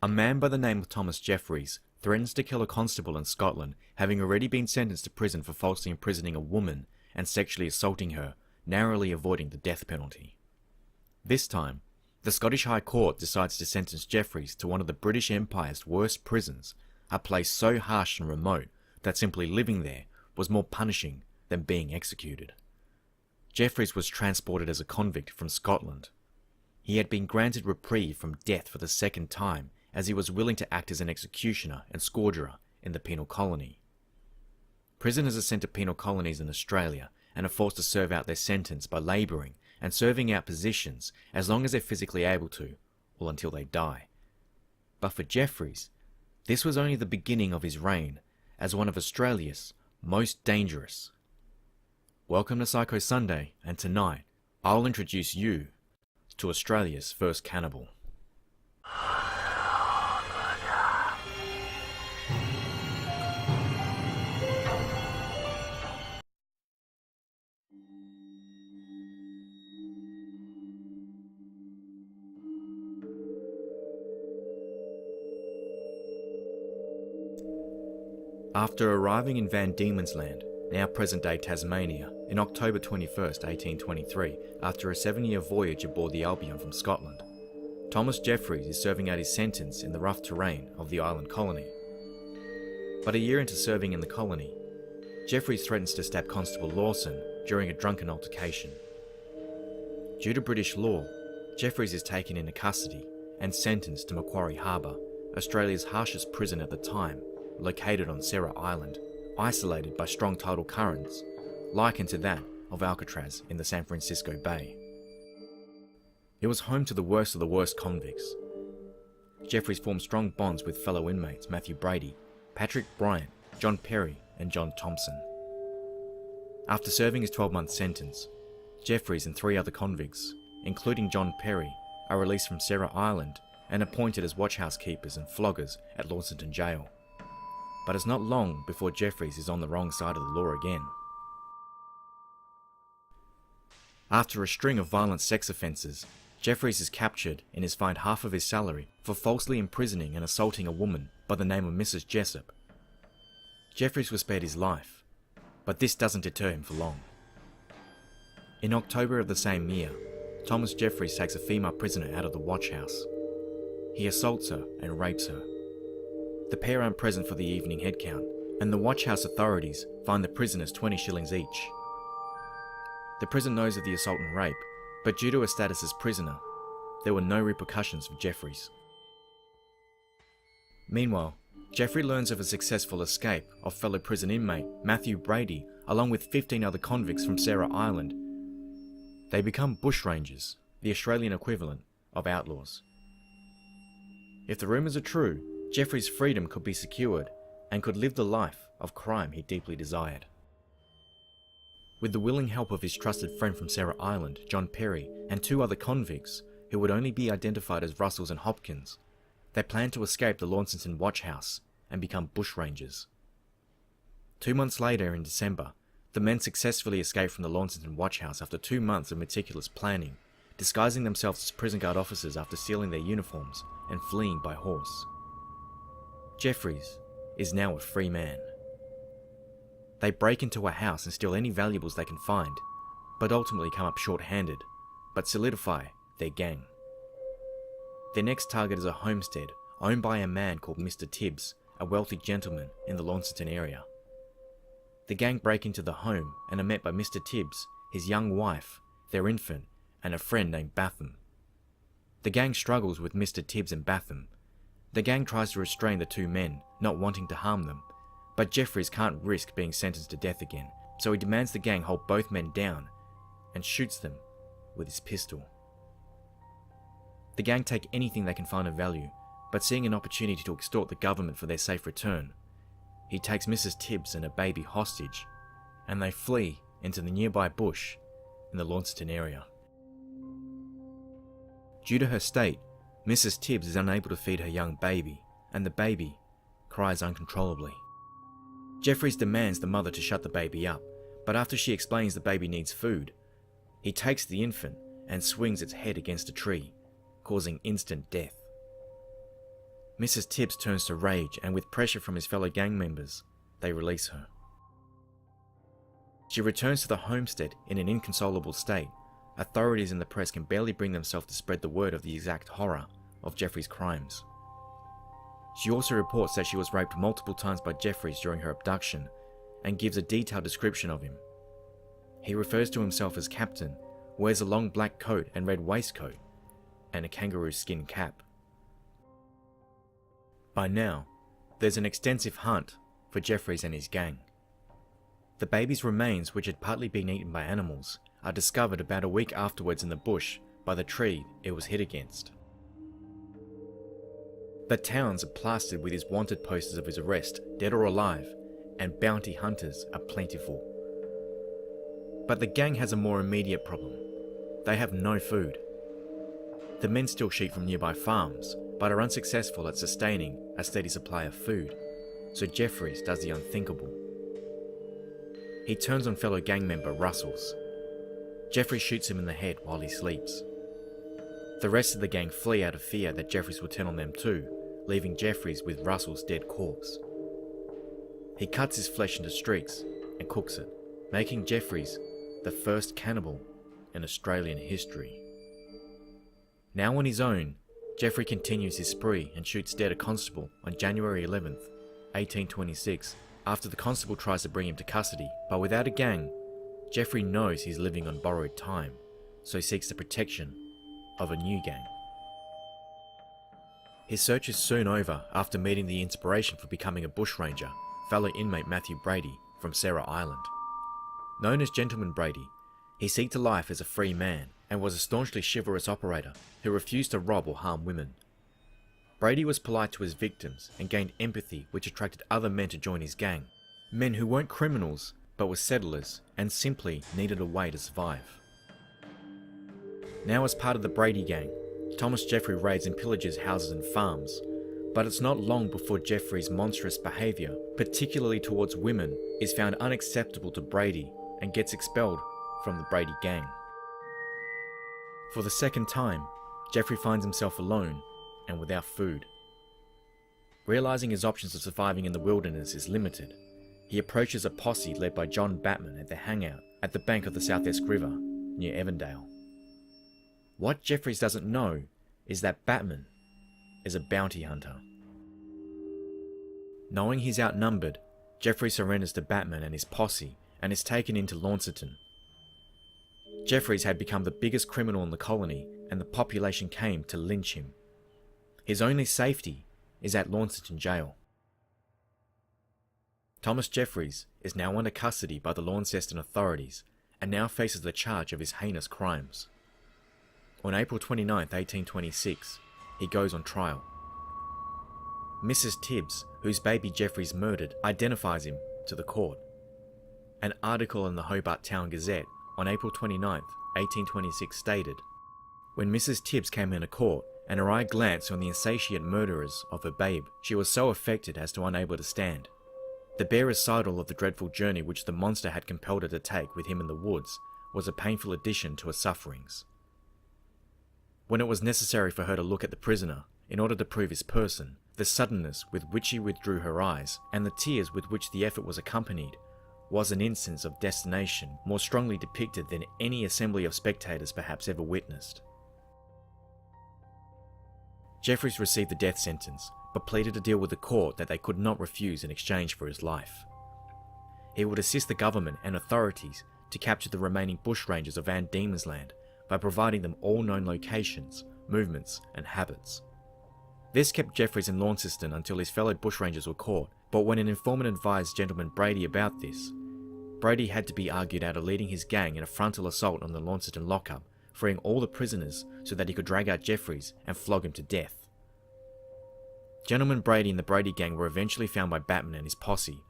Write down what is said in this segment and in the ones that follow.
A man by the name of Thomas Jeffries threatens to kill a constable in Scotland, having already been sentenced to prison for falsely imprisoning a woman and sexually assaulting her, narrowly avoiding the death penalty. This time, the Scottish High Court decides to sentence Jeffries to one of the British Empire's worst prisons, a place so harsh and remote that simply living there was more punishing than being executed. Jeffries was transported as a convict from Scotland. He had been granted reprieve from death for the second time, as he was willing to act as an executioner and scourger in the penal colony. Prisoners are sent to penal colonies in Australia and are forced to serve out their sentence by labouring and serving out positions as long as they're physically able to, or until they die. But for Jeffries, this was only the beginning of his reign as one of Australia's most dangerous. Welcome to Psycho Sunday, and tonight I'll introduce you to Australia's first cannibal. After arriving in Van Diemen's Land, now present-day Tasmania, in October 21st, 1823, after a 7-year voyage aboard the Albion from Scotland, Thomas Jeffries is serving out his sentence in the rough terrain of the island colony. But a year into serving in the colony, Jeffries threatens to stab Constable Lawson during a drunken altercation. Due to British law, Jeffries is taken into custody and sentenced to Macquarie Harbour, Australia's harshest prison at the time, located on Sarah Island, isolated by strong tidal currents, likened to that of Alcatraz in the San Francisco Bay. It was home to the worst of the worst convicts. Jeffries formed strong bonds with fellow inmates Matthew Brady, Patrick Bryant, John Perry and John Thompson. After serving his 12-month sentence, Jeffries and 3 other convicts, including John Perry, are released from Sarah Island and appointed as watchhouse keepers and floggers at Launceston Jail. But it's not long before Jeffries is on the wrong side of the law again. After a string of violent sex offences, Jeffries is captured and is fined half of his salary for falsely imprisoning and assaulting a woman by the name of Mrs. Jessup. Jeffries was spared his life, but this doesn't deter him for long. In October of the same year, Thomas Jeffries takes a female prisoner out of the watchhouse. He assaults her and rapes her. The pair aren't present for the evening head count, and the watchhouse authorities fine the prisoners 20 shillings each. The prison knows of the assault and rape, but due to her status as prisoner, there were no repercussions for Jeffries. Meanwhile, Jeffrey learns of a successful escape of fellow prison inmate Matthew Brady along with 15 other convicts from Sarah Island. They become Bushrangers, the Australian equivalent of outlaws. If the rumours are true, Jeffrey's freedom could be secured and could live the life of crime he deeply desired. With the willing help of his trusted friend from Sarah Island, John Perry, and 2 other convicts who would only be identified as Russells and Hopkins, they planned to escape the Launceston watchhouse and become Bushrangers. 2 months later, in December, the men successfully escaped from the Launceston watchhouse after 2 months of meticulous planning, disguising themselves as prison guard officers after stealing their uniforms and fleeing by horse. Jeffries is now a free man. They break into a house and steal any valuables they can find, but ultimately come up short-handed, but solidify their gang. Their next target is a homestead owned by a man called Mr. Tibbs, a wealthy gentleman in the Launceston area. The gang break into the home and are met by Mr. Tibbs, his young wife, their infant, and a friend named Batham. The gang struggles with Mr. Tibbs and Batham. The gang tries to restrain the 2 men, not wanting to harm them, but Jeffries can't risk being sentenced to death again, so he demands the gang hold both men down and shoots them with his pistol. The gang take anything they can find of value, but seeing an opportunity to extort the government for their safe return, he takes Mrs. Tibbs and her baby hostage, and they flee into the nearby bush in the Launceston area. Due to her state, Mrs. Tibbs is unable to feed her young baby, and the baby cries uncontrollably. Jeffries demands the mother to shut the baby up, but after she explains the baby needs food, he takes the infant and swings its head against a tree, causing instant death. Mrs. Tibbs turns to rage, and with pressure from his fellow gang members, they release her. She returns to the homestead in an inconsolable state. Authorities and the press can barely bring themselves to spread the word of the exact horror of Jeffries' crimes. She also reports that she was raped multiple times by Jeffries during her abduction, and gives a detailed description of him. He refers to himself as Captain, wears a long black coat and red waistcoat, and a kangaroo skin cap. By now, there's an extensive hunt for Jeffries and his gang. The baby's remains, which had partly been eaten by animals, are discovered about a week afterwards in the bush by the tree it was hit against. The towns are plastered with his wanted posters of his arrest, dead or alive, and bounty hunters are plentiful. But the gang has a more immediate problem. They have no food. The men steal sheep from nearby farms, but are unsuccessful at sustaining a steady supply of food, so Jeffries does the unthinkable. He turns on fellow gang member Russell's. Jeffries shoots him in the head while he sleeps. The rest of the gang flee out of fear that Jeffries will turn on them too, leaving Jeffries with Russell's dead corpse. He cuts his flesh into streaks and cooks it, making Jeffries the first cannibal in Australian history. Now on his own, Jeffrey continues his spree and shoots dead a constable on January 11th, 1826, after the constable tries to bring him to custody, but without a gang, Jeffrey knows he's living on borrowed time, so he seeks the protection of a new gang. His search is soon over after meeting the inspiration for becoming a bushranger, fellow inmate Matthew Brady from Sarah Island. Known as Gentleman Brady, he seeked a life as a free man and was a staunchly chivalrous operator who refused to rob or harm women. Brady was polite to his victims and gained empathy, which attracted other men to join his gang. Men who weren't criminals but were settlers and simply needed a way to survive. Now as part of the Brady gang, Thomas Jeffrey raids and pillages houses and farms, but it's not long before Jeffrey's monstrous behaviour, particularly towards women, is found unacceptable to Brady and gets expelled from the Brady gang. For the second time, Jeffrey finds himself alone and without food. Realising his options of surviving in the wilderness is limited, he approaches a posse led by John Batman at their hangout at the bank of the Southesk River near Evandale. What Jeffries doesn't know is that Batman is a bounty hunter. Knowing he's outnumbered, Jeffrey surrenders to Batman and his posse and is taken into Launceston. Jeffries had become the biggest criminal in the colony and the population came to lynch him. His only safety is at Launceston Jail. Thomas Jeffries is now under custody by the Launceston authorities and now faces the charge of his heinous crimes. On April 29, 1826, he goes on trial. Mrs. Tibbs, whose baby Jeffries murdered, identifies him to the court. An article in the Hobart Town Gazette on April 29, 1826 stated, "When Mrs. Tibbs came into court and her eye glanced on the insatiate murderers of her babe, she was so affected as to unable to stand. The bare recital of the dreadful journey which the monster had compelled her to take with him in the woods was a painful addition to her sufferings. When it was necessary for her to look at the prisoner, in order to prove his person, the suddenness with which she withdrew her eyes, and the tears with which the effort was accompanied, was an instance of destination more strongly depicted than any assembly of spectators perhaps ever witnessed." Jeffries received the death sentence, but pleaded a deal with the court that they could not refuse in exchange for his life. He would assist the government and authorities to capture the remaining bushrangers of Van Diemen's Land by providing them all known locations, movements, and habits. This kept Jeffries in Launceston until his fellow bushrangers were caught, but when an informant advised Gentleman Brady about this, Brady had to be argued out of leading his gang in a frontal assault on the Launceston lockup, freeing all the prisoners so that he could drag out Jeffries and flog him to death. Gentleman Brady and the Brady gang were eventually found by Batman and his posse.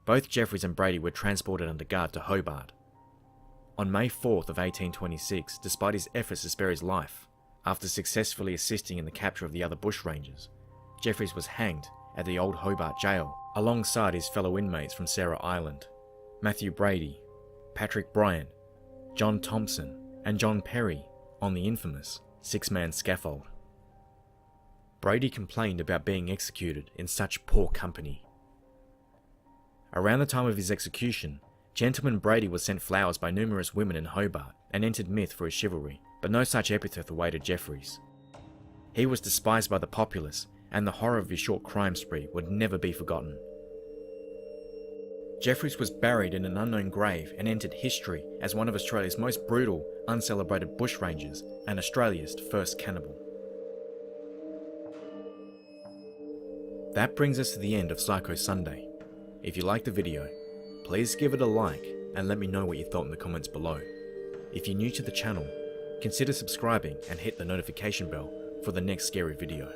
Both Jeffries and Brady were transported under guard to Hobart. On May 4th of 1826, despite his efforts to spare his life, after successfully assisting in the capture of the other bushrangers, Jeffries was hanged at the old Hobart jail alongside his fellow inmates from Sarah Island, Matthew Brady, Patrick Bryan, John Thompson, and John Perry on the infamous six-man scaffold. Brady complained about being executed in such poor company. Around the time of his execution, Gentleman Brady was sent flowers by numerous women in Hobart and entered myth for his chivalry, but no such epithet awaited Jeffries. He was despised by the populace, and the horror of his short crime spree would never be forgotten. Jeffries was buried in an unknown grave and entered history as one of Australia's most brutal, uncelebrated bushrangers and Australia's first cannibal. That brings us to the end of Psycho Sunday. If you liked the video, please give it a like and let me know what you thought in the comments below. If you're new to the channel, consider subscribing and hit the notification bell for the next scary video.